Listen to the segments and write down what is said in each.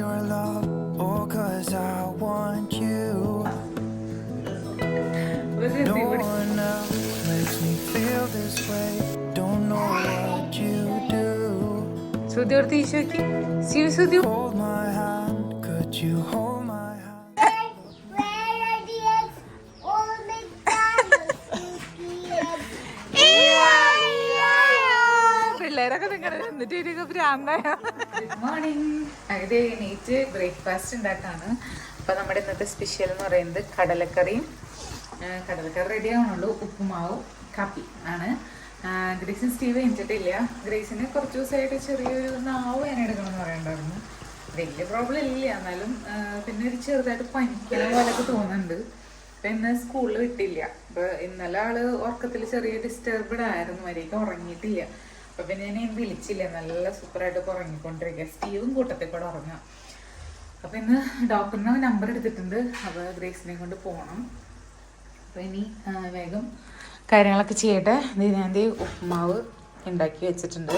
your love or 'cause I want you. No one else makes me feel this way. Don't know what you do. Hold my hand, could you hold my hand? Where are the eggs? All McDonald's പിള്ളേരൊക്കെ നിങ്ങളുടെ എന്നിട്ട് ഭ്രാന്തായ. Good morning. അതെ, എണീറ്റ് breakfast ഉണ്ടാക്കാണ്. അപ്പോൾ നമ്മുടെ ഇന്നത്തെ special എന്ന് പറയുന്നത് കടലക്കറി റെഡി ആവണുള്ളൂ. ഉപ്പുമാവും കാപ്പി ആണ്. ഗ്രേസിന് സ്റ്റീവ് എണിച്ചിട്ടില്ല. ഗ്രേസിന് കുറച്ച് ദിവസമായിട്ട് ചെറിയൊരു നാവ് വേന എടുക്കണമെന്ന് പറയണ്ടായിരുന്നു. വലിയ പ്രോബ്ലം ഇല്ല, എന്നാലും പിന്നെ ഒരു ചെറുതായിട്ട് പനിക്കണ പോലൊക്കെ തോന്നുന്നുണ്ട്. അപ്പം ഇന്ന് സ്കൂളിൽ വിട്ടില്ല. അപ്പോൾ ഇന്നലെ ആള് ഉറക്കത്തിൽ ചെറിയ ഡിസ്റ്റർബ്ഡ് ആയിരുന്നു, വരെയൊക്കെ ഉറങ്ങിയിട്ടില്ല. അപ്പം പിന്നെ ഞാൻ വിളിച്ചില്ല, നല്ല സൂപ്പറായിട്ട് ഉറങ്ങിക്കൊണ്ടിരിക്കുക. സ്റ്റീവും കൂട്ടത്തിൽ കൂടെ ഉറങ്ങാം. അപ്പം ഇന്ന് ഡോക്ടറിന് നമ്പർ എടുത്തിട്ടുണ്ട്. അപ്പോൾ ഗ്രേസിനെ കൊണ്ട് പോകണം. അപ്പോൾ ഇനി വേഗം കാര്യങ്ങളൊക്കെ ചെയ്യട്ടെ. ഞാൻ ഉപ്പുമാവ് ഉണ്ടാക്കി വെച്ചിട്ടുണ്ട്.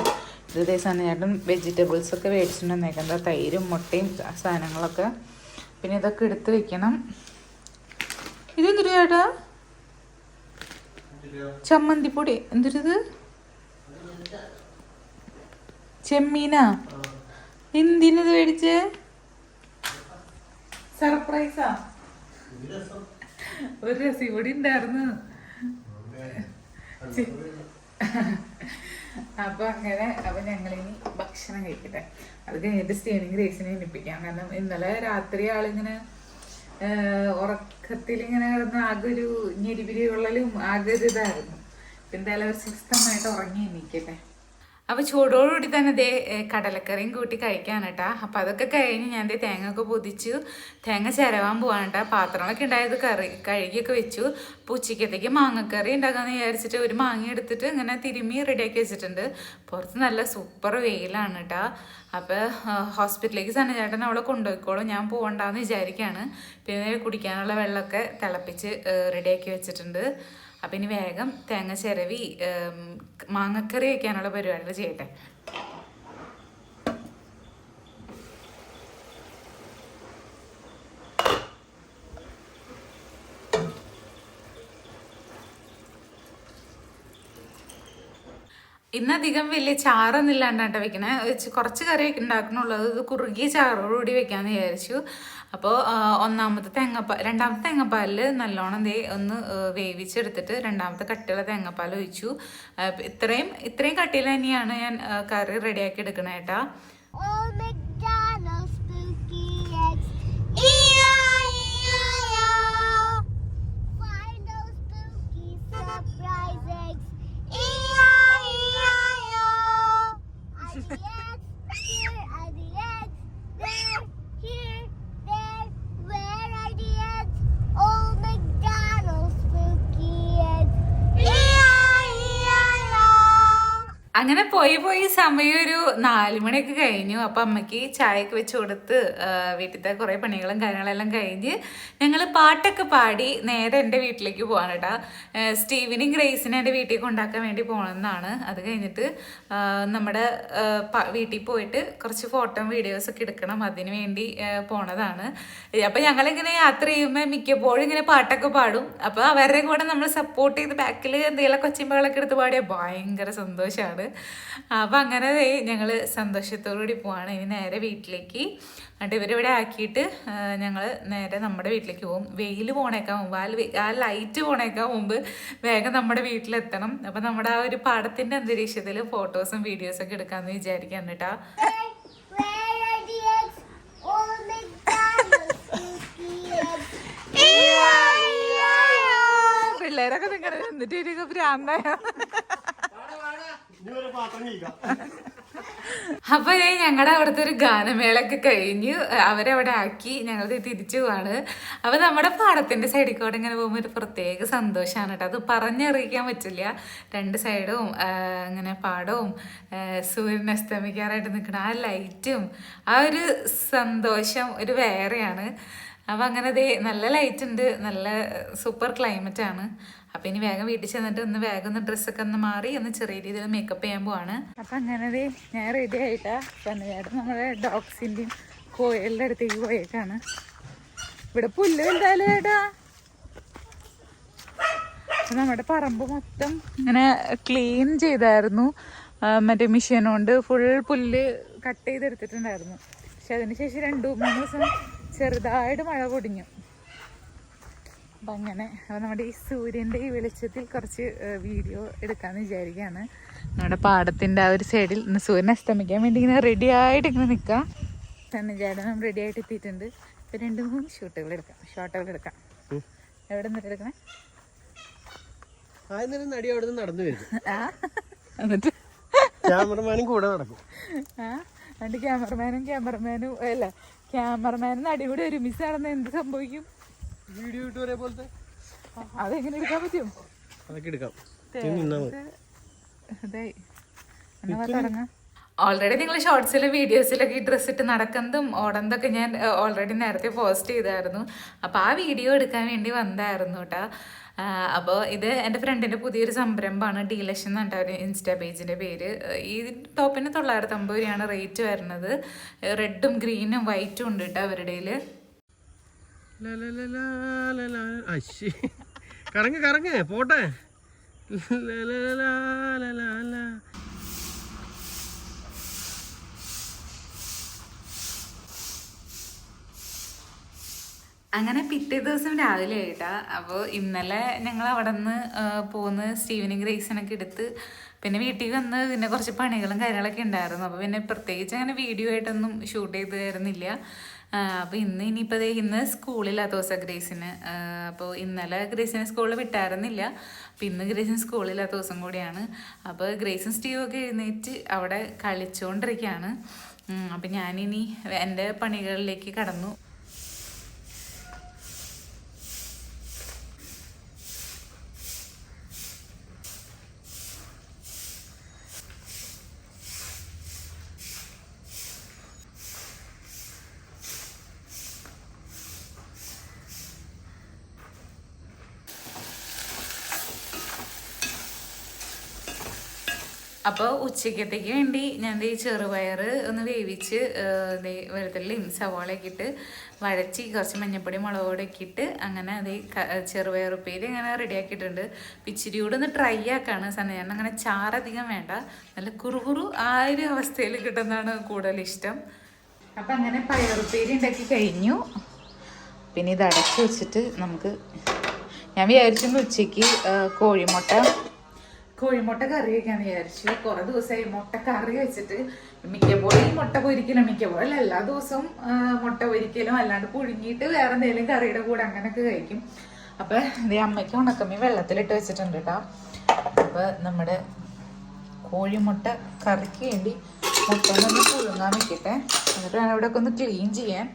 ഇത് ചേട്ടൻ വെജിറ്റബിൾസൊക്കെ മേടിച്ചിട്ടുണ്ട് വന്നേക്കുന്നത്, തൈരും മുട്ടയും സാധനങ്ങളൊക്കെ. പിന്നെ ഇതൊക്കെ എടുത്ത് വെക്കണം. ഇതെന്തൊരു ചേട്ടാ? ചമ്മന്തിപ്പൊടി. എന്തൊരിത്? ചെമ്മീനാ? എന്തിനത് മേടിച്ചേ? സർപ്രൈസാ? ഒരു രസം ഇവിടെ ഉണ്ടായിരുന്നു. അപ്പൊ അങ്ങനെ ഞങ്ങളിനി ഭക്ഷണം കഴിക്കട്ടെ. അത് കഴിഞ്ഞിട്ട് സ്റ്റീവിനും ഗ്രേസിനെ എണിപ്പിക്കാം. കാരണം ഇന്നലെ രാത്രി ആളിങ്ങനെ ഉറക്കത്തിൽ ഇങ്ങനെ കിടന്ന് ആകെ ഒരു ഞെരിപിരി കൊള്ളലും ആകെ ഒരു ഇതായിരുന്നു. എന്തായാലും അവർ സ്വസ്ഥമായിട്ട് ഉറങ്ങി എണീക്കട്ടെ. അപ്പോൾ ചൂടോടുകൂടി തന്നെ ദേ കടലക്കറിയും കൂട്ടി കഴിക്കാൻ കേട്ടാ. അപ്പം അതൊക്കെ കഴിഞ്ഞ് ഞാൻ തേങ്ങ ഒക്കെ പൊതിച്ചു, തേങ്ങ ചിരവാൻ പോവാൻ കേട്ടാ. പാത്രങ്ങളൊക്കെ ഉണ്ടായത് കഴുകിയൊക്കെ വെച്ചു. അപ്പോൾ ഉച്ചക്കത്തേക്ക് മാങ്ങക്കറി ഉണ്ടാക്കാമെന്ന് വിചാരിച്ചിട്ട് ഒരു മാങ്ങ എടുത്തിട്ട് ഇങ്ങനെ തിരുമ്മി റെഡിയാക്കി വെച്ചിട്ടുണ്ട്. പുറത്ത് നല്ല സൂപ്പർ വെയിലാണ് കേട്ടാ. അപ്പോൾ ഹോസ്പിറ്റലിലേക്ക് സന്നചേട്ടൻ അവളെ കൊണ്ടുപോയിക്കോളും, ഞാൻ പോകണ്ടെന്ന് വിചാരിക്കുകയാണ്. പിന്നെ കുടിക്കാനുള്ള വെള്ളമൊക്കെ തിളപ്പിച്ച് റെഡിയാക്കി വെച്ചിട്ടുണ്ട്. അപ്പം ഇനി വേഗം തേങ്ങ ചിരവി മാങ്ങക്കറി വയ്ക്കാനുള്ള പരിപാടികൾ ചെയ്യട്ടെ. ഇന്നധികം വലിയ ചാറൊന്നും ഇല്ലാണ്ടാട്ടോ വെക്കണേ. കുറച്ച് കറി ഉണ്ടാക്കണുള്ളൂ. അത് കുറുകിയ ചാറോടുകൂടി വെക്കാമെന്ന് വിചാരിച്ചു. അപ്പോൾ രണ്ടാമത്തെ തേങ്ങാപ്പാലിൽ നല്ലോണം ഒന്ന് വേവിച്ചെടുത്തിട്ട് രണ്ടാമത്തെ കട്ടിയുള്ള തേങ്ങാപ്പാൽ ഒഴിച്ചു. ഇത്രയും കട്ടിയിൽ തന്നെയാണ് ഞാൻ കറി റെഡിയാക്കി എടുക്കണേ കേട്ടാ. അങ്ങനെ പോയി സമയം ഒരു 4 മണിയൊക്കെ കഴിഞ്ഞു. അപ്പം അമ്മയ്ക്ക് ചായയൊക്കെ വെച്ച് കൊടുത്ത് വീട്ടിലത്തെ കുറേ പണികളും കാര്യങ്ങളെല്ലാം കഴിഞ്ഞ് ഞങ്ങൾ പാട്ടൊക്കെ പാടി നേരെ എൻ്റെ വീട്ടിലേക്ക് പോകാൻ കേട്ടാ. സ്റ്റീവിനെയും ഗ്രേസിനെ എൻ്റെ വീട്ടിൽ കൊണ്ടാക്കാൻ വേണ്ടി പോകണമെന്നാണ്. അത് കഴിഞ്ഞിട്ട് നമ്മുടെ വീട്ടിൽ പോയിട്ട് കുറച്ച് ഫോട്ടോ വീഡിയോസൊക്കെ എടുക്കണം, അതിന് വേണ്ടി പോണതാണ്. അപ്പം ഞങ്ങളിങ്ങനെ യാത്ര ചെയ്യുമ്പോൾ മിക്കപ്പോഴും ഇങ്ങനെ പാട്ടൊക്കെ പാടും. അപ്പോൾ അവരുടെ കൂടെ നമ്മൾ സപ്പോർട്ട് ചെയ്ത് ബാക്കിൽ എന്തെങ്കിലും കൊച്ചിമ്പകളൊക്കെ എടുത്ത് പാടിയാൽ ഭയങ്കര സന്തോഷമാണ്. അപ്പം അങ്ങനെ ഞങ്ങൾ സന്തോഷത്തോടുകൂടി പോവാണ്. ഇനി നേരെ വീട്ടിലേക്ക്. എന്നിട്ട് ഇവരിവിടെ ആക്കിയിട്ട് ഞങ്ങൾ നേരെ നമ്മുടെ വീട്ടിലേക്ക് പോകും. വെയിൽ പോണേക്കാൻ മുമ്പ് ആ ലൈറ്റ് പോണേക്കാൻ മുമ്പ് വേഗം നമ്മുടെ വീട്ടിലെത്തണം. അപ്പം നമ്മുടെ ആ ഒരു പാടത്തിൻ്റെ അന്തരീക്ഷത്തിൽ ഫോട്ടോസും വീഡിയോസൊക്കെ എടുക്കാമെന്ന് വിചാരിക്കാൻ കേട്ടാ. പിള്ളേരൊക്കെ നിങ്ങളുടെ എന്നിട്ട് ഭ്രാന്തായ. അപ്പൊ ഞങ്ങളുടെ അവിടുത്തെ ഒരു ഗാനമേളൊക്കെ കഴിഞ്ഞു അവരവിടെ ആക്കി ഞങ്ങൾ തിരിച്ചു പോവാണ്. അപ്പൊ നമ്മുടെ പാടത്തിന്റെ സൈഡിൽ കൂടെ ഇങ്ങനെ പോകുമ്പോൾ ഒരു പ്രത്യേക സന്തോഷമാണ് കേട്ടോ. അത് പറഞ്ഞറിയിക്കാൻ പറ്റില്ല. 2 സൈഡും ഇങ്ങനെ പാടവും സൂര്യൻ അസ്തമിക്കാറായിട്ട് നിൽക്കണം, ആ ലൈറ്റും ആ ഒരു സന്തോഷം ഒരു വേറെയാണ്. അപ്പം അങ്ങനെ നല്ല ലൈറ്റ് ഉണ്ട്, നല്ല സൂപ്പർ ക്ലൈമറ്റ് ആണ്. അപ്പം ഇനി വേഗം വീട്ടിൽ ചെന്നിട്ട് വേഗം ഡ്രസ്സൊക്കെ മാറി ചെറിയ രീതിയിൽ മേക്കപ്പ് ചെയ്യാൻ പോവാണ്. അപ്പം അങ്ങനെ ഞാൻ റെഡി ആയിട്ടാ. ചേട്ടൻ നമ്മുടെ ഡോഗ്സിൻ്റെയും കോയലിൻ്റെ അടുത്തേക്ക് പോയേക്കാണ്. ഇവിടെ പുല്ല് വലുതായാലും ചേട്ടാ. നമ്മുടെ പറമ്പ് മൊത്തം ഇങ്ങനെ ക്ലീൻ ചെയ്തായിരുന്നു. മറ്റേ മെഷീൻ കൊണ്ട് ഫുൾ പുല്ല് കട്ട് ചെയ്തെടുത്തിട്ടുണ്ടായിരുന്നു. പക്ഷെ അതിനുശേഷം 2-3 ദിവസം ചെറുതായിട്ട് മഴ പൊടിഞ്ഞു. അപ്പം അങ്ങനെ അപ്പം നമ്മുടെ ഈ സൂര്യൻ്റെ ഈ വെളിച്ചത്തിൽ കുറച്ച് വീഡിയോ എടുക്കാമെന്ന് വിചാരിക്കുകയാണ്. നമ്മുടെ പാടത്തിൻ്റെ ആ ഒരു സൈഡിൽ ഇന്ന് സൂര്യൻ അസ്തമിക്കാൻ വേണ്ടി ഇങ്ങനെ റെഡി ആയിട്ട് ഇങ്ങനെ നിൽക്കാം. ചേട്ടനും റെഡി ആയിട്ട് എത്തിയിട്ടുണ്ട്. ഇപ്പം 2-3 ഷോട്ടുകൾ എടുക്കാം. എവിടെ നിന്നിട്ട് എടുക്കണേ? നടന്നു വരും. എന്നിട്ട് ക്യാമറമാനും കൂടെ നടക്കും. എന്നിട്ട് ക്യാമറമാനും അല്ല ക്യാമറമാനും നടികൂടെ ഒരുമിച്ച് നടന്ന എന്ത് സംഭവിക്കും? വീഡിയോ ഇട്ട് പോലത്തെ അതെങ്ങനെ എടുക്കാൻ പറ്റും? അതൊക്കെ എടുക്കാം. ഓൾറെഡി നിങ്ങൾ ഷോർട്സിലും വീഡിയോസിലൊക്കെ ഈ ഡ്രസ്സ് ഇട്ട് നടക്കുന്നതും ഓടുന്നതൊക്കെ ഞാൻ ഓൾറെഡി നേരത്തെ പോസ്റ്റ് ചെയ്തായിരുന്നു. അപ്പോൾ ആ വീഡിയോ എടുക്കാൻ വേണ്ടി വന്നായിരുന്നു കേട്ടോ. അപ്പോൾ ഇത് എൻ്റെ ഫ്രണ്ടിൻ്റെ പുതിയൊരു സംരംഭമാണ്. ഡീലക്ഷൻ എന്ന് പറഞ്ഞിട്ട് ഒരു ഇൻസ്റ്റാ പേജിൻ്റെ പേര്. ഈ ടോപ്പിന് 950 രൂപയാണ് റേറ്റ് വരുന്നത്. റെഡും ഗ്രീനും വൈറ്റും ഉണ്ട് കേട്ടോ അവരുടെ കയ്യിൽ. കറങ്ങ് പോട്ടെ. അങ്ങനെ പിറ്റേ ദിവസം രാവിലെ ആയിട്ടാ. അപ്പോൾ ഇന്നലെ ഞങ്ങൾ അവിടെ നിന്ന് പോന്ന് സ്റ്റീവനും ഗ്രേസിനൊക്കെ എടുത്ത് പിന്നെ വീട്ടിൽ വന്ന് പിന്നെ കുറച്ച് പണികളും കാര്യങ്ങളൊക്കെ ഉണ്ടായിരുന്നു. അപ്പോൾ പിന്നെ പ്രത്യേകിച്ച് അങ്ങനെ വീഡിയോ ആയിട്ടൊന്നും ഷൂട്ട് ചെയ്ത് തരുന്നില്ല. അപ്പോൾ ഇന്ന് സ്കൂളില്ലാത്ത ദിവസം ഗ്രേസിന്. അപ്പോൾ ഇന്നലെ ഗ്രേസിനെ സ്കൂളിൽ വിട്ടായിരുന്നില്ല. അപ്പോൾ ഇന്ന് ഗ്രേസിന് സ്കൂളില്ലാത്ത ദിവസം കൂടിയാണ്. അപ്പോൾ ഗ്രേസും സ്റ്റീവും ഒക്കെ എഴുന്നേറ്റ് അവിടെ കളിച്ചുകൊണ്ടിരിക്കുകയാണ്. അപ്പം ഞാനിനി എൻ്റെ പണികളിലേക്ക് കടന്നു. അപ്പോൾ ഉച്ചക്കത്തേക്ക് വേണ്ടി ഞാൻ ഈ ചെറുപയർ ഒന്ന് വേവിച്ച് വെളുത്തുള്ളിയും സവാളയൊക്കെ ഇട്ട് വഴച്ചി കുറച്ച് മഞ്ഞപ്പൊടി മുളക് പൊടിയൊക്കെ ഇട്ട് അങ്ങനെ ചെറുപയർ ഉപ്പേരി അങ്ങനെ റെഡിയാക്കിയിട്ടുണ്ട്. ഇച്ചിരി കൂടെ ഒന്ന് ട്രൈ ആക്കാണ് സന്നദ്ധ. അങ്ങനെ ചാറധികം വേണ്ട, നല്ല കുറുകുറു ആ ഒരു അവസ്ഥയിൽ കിട്ടുന്നതാണ് കൂടുതൽ ഇഷ്ടം. അപ്പം അങ്ങനെ പയറുപ്പേരി ഉണ്ടാക്കി കഴിഞ്ഞു. പിന്നെ ഇത് അടച്ച് വെച്ചിട്ട് ഞാൻ വിചാരിച്ചു ഉച്ചയ്ക്ക് കോഴിമുട്ട കറി വയ്ക്കാന്ന് വിചാരിച്ചു. കുറേ ദിവസമായി മുട്ട കറി വെച്ചിട്ട്. മിക്കപ്പോഴും മുട്ട പൊരിക്കലും മിക്കപ്പോഴും എല്ലാ ദിവസവും മുട്ട പൊരിക്കലും അല്ലാണ്ട് പുഴുങ്ങിയിട്ട് വേറെ എന്തെങ്കിലും കറിയുടെ കൂടെ അങ്ങനെയൊക്കെ കഴിക്കും. അപ്പം അമ്മയ്ക്ക് ഉണക്കമ്മീൻ വെള്ളത്തിലിട്ട് വെച്ചിട്ടുണ്ട് കേട്ടോ. അപ്പം നമ്മുടെ കോഴിമുട്ട കറിക്ക് വേണ്ടി മുട്ട ഒന്ന് പുഴുങ്ങാൻ വെക്കട്ടെ. എന്നിട്ട് വേണം ഇവിടെ ഒക്കെ ഒന്ന് ക്ലീൻ ചെയ്യാൻ.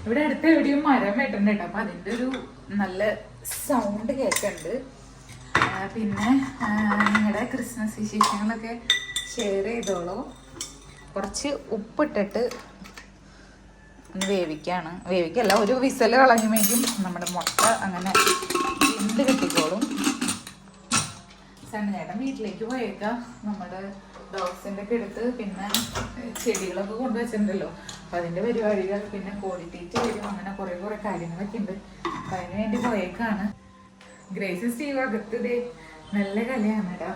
ഇവിടെ അടുത്ത എവിടെയോ മരം വെട്ടുണ്ട് കേട്ടോ. അപ്പം അതിൻ്റെ ഒരു നല്ല സൗണ്ട് കേൾക്കുന്നുണ്ട്. പിന്നെ നിങ്ങളുടെ ക്രിസ്മസ് വിശേഷങ്ങളൊക്കെ ഷെയർ ചെയ്തോളൂ. കുറച്ച് ഉപ്പിട്ടിട്ട് ഒന്ന് വേവിക്കല്ല, ഒരു വിസൽ കളഞ്ഞുമെങ്കിൽ നമ്മുടെ മുട്ട അങ്ങനെ എന്ത് കിട്ടിക്കോളും. സണ്ണേട്ടൻ വീട്ടിലേക്ക് പോയേക്കാം. നമ്മുടെ ഡോഗ്സിൻ്റെ ഒക്കെ എടുത്ത് പിന്നെ ചെടികളൊക്കെ കൊണ്ടുവച്ചിട്ടുണ്ടല്ലോ. അപ്പം അതിൻ്റെ പരിപാടികൾ പിന്നെ കോഴിത്തീറ്റ വരും, അങ്ങനെ കുറേ കാര്യങ്ങളൊക്കെ ഉണ്ട്. അപ്പം അതിന് വേണ്ടി പോയേക്കാണ്. ഗ്രേസ് സ്റ്റീവ് അകത്ത് നല്ല കലയാണ് കേട്ടോ.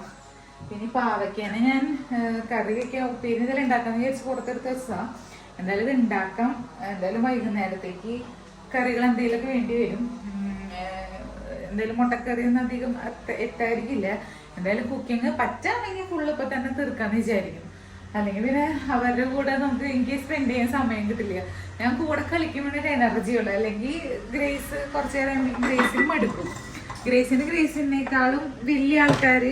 പിന്നെ പാവയ്ക്കാനെ ഞാൻ കറി വയ്ക്കാൻ ഉപ്പേരി എന്തെങ്കിലും ഉണ്ടാക്കാമെന്ന് വിചാരിച്ച് പുറത്തെടുത്ത് വെച്ചതാണ്. എന്തായാലും ഇത് ഉണ്ടാക്കാം. എന്തായാലും വൈകുന്നേരത്തേക്ക് കറികൾ എന്തെങ്കിലുമൊക്കെ വേണ്ടി വരും. എന്തായാലും മുട്ടക്കറിയൊന്നും അധികം എത്തായിരിക്കില്ല. എന്തായാലും കുക്കിംഗ് പറ്റാണെങ്കിൽ ഫുള്ള് ഇപ്പം തന്നെ തീർക്കാമെന്ന് വിചാരിക്കും. അല്ലെങ്കിൽ പിന്നെ അവരുടെ കൂടെ നമുക്ക് എനിക്ക് സ്പെൻഡ് ചെയ്യാൻ സമയം കിട്ടില്ല. ഞാൻ കൂടെ കളിക്കുമ്പോൾ ഒരു എനർജി ഉള്ളു. അല്ലെങ്കിൽ ഗ്രേസ് കുറച്ച് നേരം ഗ്രേസിനും മടുക്കും. ഗ്രേസിനേക്കാളും വലിയ ആൾക്കാർ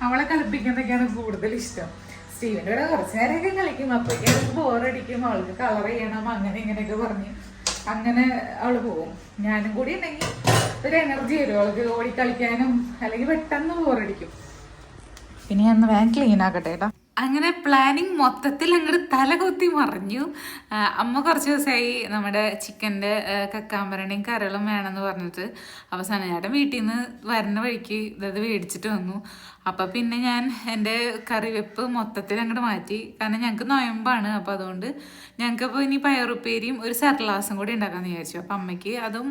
അവളെ കളിപ്പിക്കുന്നതൊക്കെയാണ് കൂടുതൽ ഇഷ്ടം. സ്റ്റീവിൻ്റെ കൂടെ കുറച്ച് നേരമൊക്കെ കളിക്കും. അപ്പോഴേക്കും അവൾക്ക് ബോറടിക്കും, അവൾക്ക് കളർ ചെയ്യണം, അങ്ങനെ ഇങ്ങനെയൊക്കെ പറഞ്ഞ് അങ്ങനെ അവൾ പോവും. ഞാനും കൂടി ഉണ്ടെങ്കിൽ ഒരു എനർജി വരും അവൾക്ക് ഓടിക്കളിക്കാനും. അല്ലെങ്കിൽ പെട്ടെന്ന് ബോറടിക്കും. പിന്നെ ഞാൻ വേഗം ക്ലീൻ ആക്കട്ടെ കേട്ടോ. അങ്ങനെ പ്ലാനിങ് മൊത്തത്തിൽ അങ്ങോട്ട് തലകൊത്തി മറിഞ്ഞു. അമ്മ കുറച്ച് ദിവസമായി നമ്മുടെ ചിക്കൻ്റെ കക്കാമ്പരണിയും കരളും വേണമെന്ന് പറഞ്ഞിട്ട് അവസാനം ചേട്ടൻ വീട്ടിൽ നിന്ന് വരുന്ന വഴിക്ക് ഇത് മേടിച്ചിട്ട് വന്നു. അപ്പം പിന്നെ ഞാൻ എൻ്റെ കറിവെപ്പ് മൊത്തത്തിൽ അങ്ങോട്ട് മാറ്റി. കാരണം ഞങ്ങൾക്ക് നൊയമ്പാണ്. അപ്പോൾ അതുകൊണ്ട് ഞങ്ങൾക്കപ്പോൾ ഇനി പയറുപ്പേരിയും ഒരു സർലാസും കൂടി ഉണ്ടാക്കാമെന്ന് വിചാരിച്ചു. അപ്പം അമ്മയ്ക്ക് അതും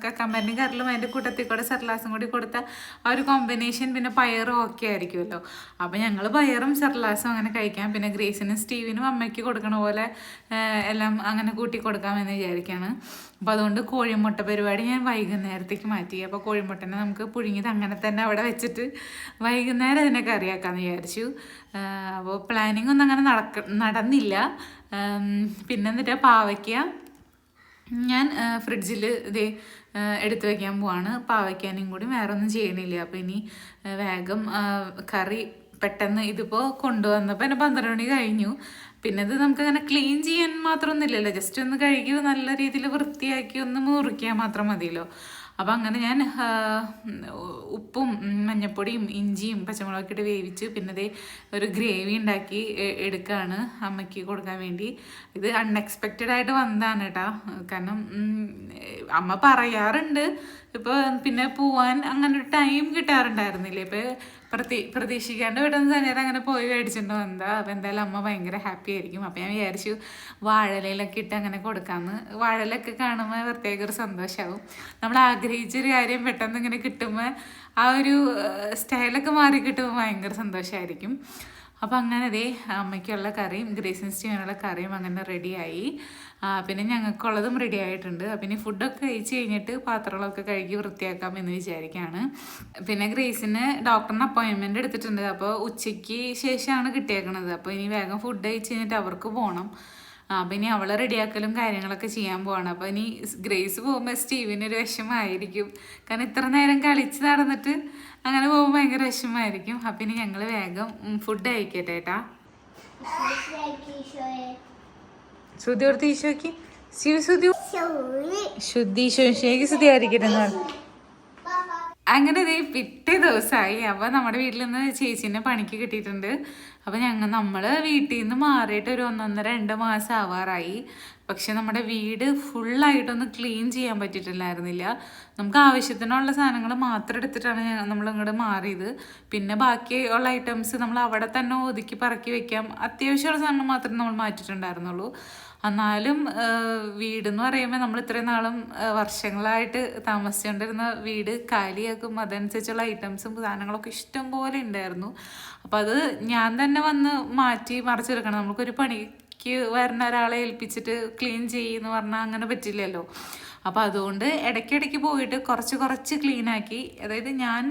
കക്കാമ്പരണിയും കരളും അതിൻ്റെ കൂട്ടത്തിൽ കൂടെ സർലാസും കൂടി കൊടുത്ത ആ ഒരു കോമ്പിനേഷൻ പിന്നെ പയറും ഒക്കെ ആയിരിക്കുമല്ലോ. അപ്പം ഞങ്ങൾ പയറും സർലാസും അങ്ങനെ കഴിക്കാം. പിന്നെ ഗ്രേസിനും സ്റ്റീവിനും അമ്മയ്ക്ക് കൊടുക്കണ പോലെ എല്ലാം അങ്ങനെ കൂട്ടി കൊടുക്കാമെന്ന് വിചാരിക്കുകയാണ്. അപ്പോൾ അതുകൊണ്ട് കോഴിമുട്ട പരിപാടി ഞാൻ വൈകുന്നേരത്തേക്ക് മാറ്റി. അപ്പോൾ കോഴിമുട്ടനെ നമുക്ക് പുഴുങ്ങിയത് അങ്ങനെ തന്നെ അവിടെ വെച്ചിട്ട് വൈകുന്നേരം അതിനെ കറിയാക്കാമെന്ന് വിചാരിച്ചു. അപ്പോൾ പ്ലാനിങ് ഒന്നും അങ്ങനെ നടന്നില്ല. പിന്നെ എന്നിട്ട് പാവയ്ക്ക ഞാൻ ഫ്രിഡ്ജിൽ ഇതേ എടുത്തു വയ്ക്കാൻ പോവാണ്. പാവയ്ക്കാനും കൂടി വേറെ ഒന്നും ചെയ്യണില്ല. അപ്പോൾ ഇനി വേഗം കറി പെട്ടെന്ന് ഇതിപ്പോൾ കൊണ്ടുവന്നപ്പോൾ എന്നെ 12 മണി കഴിഞ്ഞു. പിന്നെ ഇത് നമുക്കങ്ങനെ ക്ലീൻ ചെയ്യാൻ മാത്രമൊന്നും ഇല്ലല്ലോ. ജസ്റ്റ് ഒന്ന് കഴുകി നല്ല രീതിയിൽ വൃത്തിയാക്കി ഒന്ന് മുറിക്കാൻ മാത്രം മതിയല്ലോ. അപ്പം അങ്ങനെ ഞാൻ ഉപ്പും മഞ്ഞപ്പൊടിയും ഇഞ്ചിയും പച്ചമുളകൊക്കെ ഇട്ട് വേവിച്ച് പിന്നെ അതേ ഒരു ഗ്രേവി ഉണ്ടാക്കി എടുക്കുകയാണ് അമ്മയ്ക്ക് കൊടുക്കാൻ വേണ്ടി. ഇത് അൺഎക്സ്പെക്റ്റഡ് ആയിട്ട് വന്നതാണ് കേട്ടോ. കാരണം അമ്മ പറയാറുണ്ട് ഇപ്പോൾ പിന്നെ പോവാൻ അങ്ങനെ ഒരു ടൈം കിട്ടാറുണ്ടായിരുന്നില്ല. ഇപ്പോൾ പ്രതീക്ഷിക്കാണ്ട് പെട്ടെന്ന് തന്നെ അങ്ങനെ പോയി മേടിച്ചിട്ട് വന്നതാ. അപ്പോൾ എന്തായാലും അമ്മ ഭയങ്കര ഹാപ്പി ആയിരിക്കും. അപ്പോൾ ഞാൻ വിചാരിച്ചു വാഴയിലൊക്കെ ഇട്ട് അങ്ങനെ കൊടുക്കാമെന്ന്. വാഴയിലൊക്കെ കാണുമ്പോൾ പ്രത്യേക ഒരു സന്തോഷമാവും. നമ്മൾ ആഗ്രഹിച്ചൊരു കാര്യം പെട്ടെന്ന് ഇങ്ങനെ കിട്ടുമ്പോൾ ആ ഒരു സ്റ്റൈലൊക്കെ മാറി കിട്ടുമ്പോൾ ഭയങ്കര സന്തോഷമായിരിക്കും. അപ്പോൾ അങ്ങനെ ദേ അമ്മയ്ക്കുള്ള കറിയും ഗ്രേസിൻ സ്റ്റീവിനുള്ള കറിയും അങ്ങനെ റെഡിയായി. പിന്നെ ഞങ്ങൾക്കുള്ളതും റെഡി ആയിട്ടുണ്ട്. അപ്പം ഇനി ഫുഡൊക്കെ കഴിച്ച് കഴിഞ്ഞിട്ട് പാത്രങ്ങളൊക്കെ കഴുകി വൃത്തിയാക്കാം എന്ന് വിചാരിക്കുകയാണ്. പിന്നെ ഗ്രേസിന് ഡോക്ടറിന് അപ്പോയിൻമെൻറ്റ് എടുത്തിട്ടുണ്ട്. അപ്പോൾ ഉച്ചയ്ക്ക് ശേഷമാണ് കിട്ടിയേക്കണത്. അപ്പോൾ ഇനി വേഗം ഫുഡ് കഴിച്ച് കഴിഞ്ഞിട്ട് അവർക്ക് പോകണം. അപ്പം ഇനി അവളെ റെഡിയാക്കലും കാര്യങ്ങളൊക്കെ ചെയ്യാൻ പോവാണ്. അപ്പോൾ ഇനി ഗ്രേസ് പോകുമ്പോൾ സ്റ്റീവിനൊരു വിഷമമായിരിക്കും. കാരണം ഇത്ര നേരം കളിച്ച് നടന്നിട്ട് അങ്ങനെ പോകുമ്പോൾ ഭയങ്കര വിഷമമായിരിക്കും. അപ്പം ഇനി ഞങ്ങൾ വേഗം ഫുഡ് കഴിക്കട്ടെ ഏട്ടാ. ശ്രുതി ഓർത്ത് ഈശോയ്ക്ക് ശുദ്ധി ഈശോയ്ക്ക് സ്തുതി ആയിരിക്കട്ടെ എന്ന് പറഞ്ഞു. അങ്ങനെ ഇതേ പിറ്റേ ദിവസമായി. അപ്പോൾ നമ്മുടെ വീട്ടിൽ നിന്ന് ചേച്ചീനെ പണിക്ക് കിട്ടിയിട്ടുണ്ട്. അപ്പോൾ നമ്മൾ വീട്ടിൽ നിന്ന് മാറിയിട്ട് ഒരു 1-1.5 മാസം ആവാറായി. പക്ഷെ നമ്മുടെ വീട് ഫുള്ളായിട്ടൊന്ന് ക്ലീൻ ചെയ്യാൻ പറ്റിയിട്ടില്ലായിരുന്നില്ല. നമുക്ക് ആവശ്യത്തിനുള്ള സാധനങ്ങൾ മാത്രം എടുത്തിട്ടാണ് നമ്മൾ ഇങ്ങോട്ട് മാറിയത്. പിന്നെ ബാക്കി ഉള്ള ഐറ്റംസ് നമ്മൾ അവിടെ തന്നെ ഒതുക്കി പറക്കി വെക്കാം. അത്യാവശ്യമുള്ള സാധനം മാത്രമേ നമ്മൾ മാറ്റിയിട്ടുണ്ടായിരുന്നുള്ളൂ. എന്നാലും വീടെന്ന് പറയുമ്പോൾ നമ്മൾ ഇത്രയും നാളും വർഷങ്ങളായിട്ട് താമസിച്ചുകൊണ്ടിരുന്ന വീട് കാലിയാക്കും. അതനുസരിച്ചുള്ള ഐറ്റംസും സാധനങ്ങളൊക്കെ ഇഷ്ടം പോലെ ഉണ്ടായിരുന്നു. അപ്പോൾ അത് ഞാൻ തന്നെ വന്ന് മാറ്റി മറിച്ചെടുക്കണം. നമുക്കൊരു പണിക്ക് വരുന്ന ഒരാളെ ഏൽപ്പിച്ചിട്ട് ക്ലീൻ ചെയ്യുമെന്ന് പറഞ്ഞാൽ അങ്ങനെ പറ്റില്ലല്ലോ. അപ്പോൾ അതുകൊണ്ട് ഇടയ്ക്കിടയ്ക്ക് പോയിട്ട് കുറച്ച് ക്ലീനാക്കി. അതായത് ഞാൻ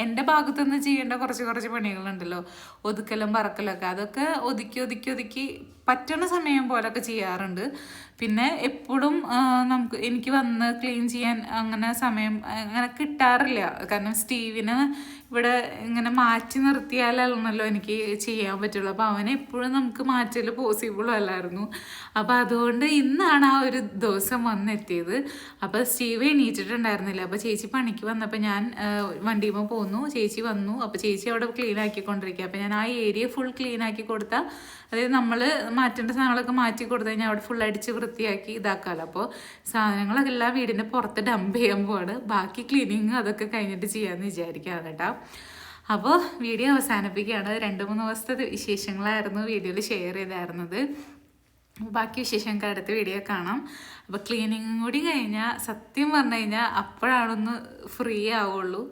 എൻ്റെ ഭാഗത്തുനിന്ന് ചെയ്യേണ്ട കുറച്ച് പണികളുണ്ടല്ലോ, ഒതുക്കലും പറക്കലൊക്കെ, അതൊക്കെ ഒതുക്കി പറ്റുന്ന സമയം പോലൊക്കെ ചെയ്യാറുണ്ട്. പിന്നെ എപ്പോഴും എനിക്ക് വന്ന് ക്ലീൻ ചെയ്യാൻ അങ്ങനെ സമയം അങ്ങനെ കിട്ടാറില്ല. കാരണം സ്റ്റീവിന് ഇവിടെ ഇങ്ങനെ മാറ്റി നിർത്തിയാലാണല്ലോ എനിക്ക് ചെയ്യാൻ പറ്റുള്ളൂ. അപ്പോൾ അവനെ എപ്പോഴും നമുക്ക് മാറ്റൽ പോസിബിളും അല്ലായിരുന്നു. അപ്പോൾ അതുകൊണ്ട് ഇന്നാണ് ആ ഒരു ദിവസം വന്നെത്തിയത്. അപ്പോൾ സ്റ്റീവ് എണീറ്റിട്ടുണ്ടായിരുന്നില്ല. അപ്പോൾ ചേച്ചി പണിക്ക് വന്നപ്പോൾ ഞാൻ വണ്ടിയുമ്പോൾ പോന്നു. ചേച്ചി വന്നു. അപ്പോൾ ചേച്ചി അവിടെ ക്ലീൻ ആക്കിക്കൊണ്ടിരിക്കുക. അപ്പോൾ ഞാൻ ആ ഏരിയ ഫുൾ ക്ലീൻ ആക്കി കൊടുത്താൽ, അതായത് നമ്മൾ മാറ്റേണ്ട സാധനങ്ങളൊക്കെ മാറ്റി കൊടുത്തു കഴിഞ്ഞാൽ അവിടെ ഫുൾ അടിച്ച് വൃത്തിയാക്കി ഇതാക്കാമല്ലോ. അപ്പോൾ സാധനങ്ങളൊക്കെ എല്ലാം വീടിൻ്റെ പുറത്ത് ഡംപ് ചെയ്യാൻ പോവാണ്. ബാക്കി ക്ലീനിങ് അതൊക്കെ കഴിഞ്ഞിട്ട് ചെയ്യാമെന്ന് വിചാരിക്കുകയാണ് കേട്ടോ. അപ്പോൾ വീഡിയോ അവസാനിപ്പിക്കുകയാണ്. 2-3 ദിവസത്തെ വിശേഷങ്ങളായിരുന്നു വീഡിയോയിൽ ഷെയർ ചെയ്തായിരുന്നത്. ബാക്കി വിശേഷങ്ങൾക്ക് അടുത്ത വീഡിയോ കാണാം. അപ്പോൾ ക്ലീനിങ്ങും കൂടി കഴിഞ്ഞാൽ സത്യം പറഞ്ഞു കഴിഞ്ഞാൽ അപ്പോഴാണൊന്ന് ഫ്രീ ആവുള്ളൂ.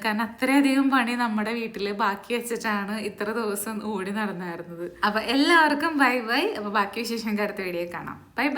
കാരണം അത്രയധികം പണി നമ്മുടെ വീട്ടിൽ ബാക്കി വെച്ചിട്ടാണ് ഇത്ര ദിവസം ഓടി നടന്നായിരുന്നത്. അപ്പോൾ എല്ലാവർക്കും ബൈ. അപ്പോൾ ബാക്കി വിശേഷങ്ങൾക്ക് അടുത്ത വീഡിയോ കാണാം. ബൈ.